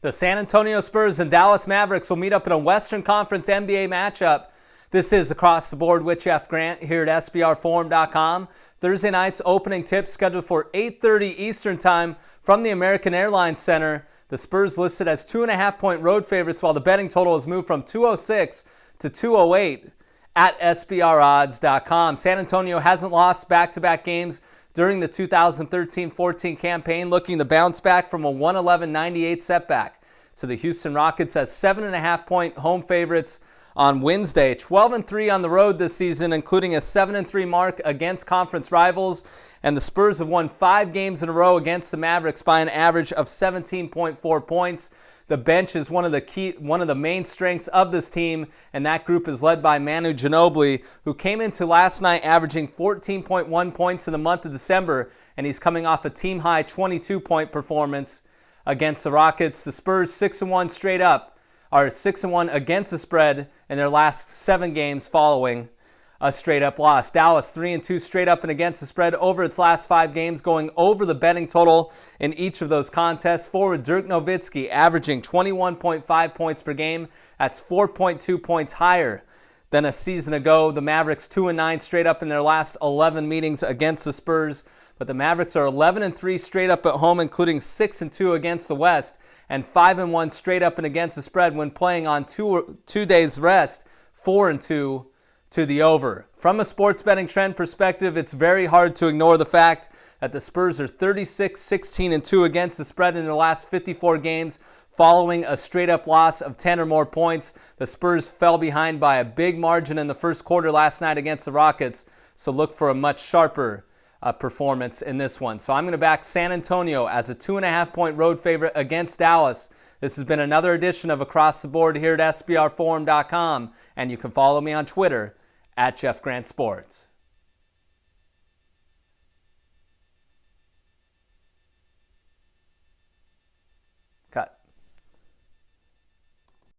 The San Antonio Spurs and Dallas Mavericks will meet up in a Western Conference NBA matchup. This is Across the Board with Jeff Grant here at SBRForum.com. Thursday night's opening tip scheduled for 8:30 Eastern Time from the American Airlines Center. The Spurs listed as 2.5-point road favorites, while the betting total has moved from 206 to 208 at SBRodds.com. San Antonio hasn't lost back-to-back games during the 2013-14 campaign, looking to bounce back from a 111-98 setback to the Houston Rockets as 7.5-point home favorites on Wednesday. 12-3 on the road this season, including a 7-3 mark against conference rivals, and the Spurs have won 5 games in a row against the Mavericks by an average of 17.4 points. The bench is one of the main strengths of this team, and that group is led by Manu Ginobili, who came into last night averaging 14.1 points in the month of December, and he's coming off a team-high 22-point performance against the Rockets. The Spurs 6-1 straight up, are 6-1 against the spread in their last 7 games following a straight-up loss. Dallas 3-2 straight up and against the spread over its last 5 games, going over the betting total in each of those contests. Forward Dirk Nowitzki averaging 21.5 points per game. That's 4.2 points higher than a season ago. The Mavericks 2-9 straight up in their last 11 meetings against the Spurs, but the Mavericks are 11-3 straight up at home, including 6-2 against the West, and 5-1 straight up and against the spread when playing on two days rest, 4-2 to the over. From a sports betting trend perspective, it's very hard to ignore the fact that the Spurs are 36-16-2 against the spread in their last 54 games following a straight-up loss of 10 or more points. The Spurs fell behind by a big margin in the first quarter last night against the Rockets, so look for a much sharper performance in this one. So I'm going to back San Antonio as a 2.5-point road favorite against Dallas. This has been another edition of Across the Board here at SBRForum.com, and you can follow me on Twitter at Jeff Grant Sports.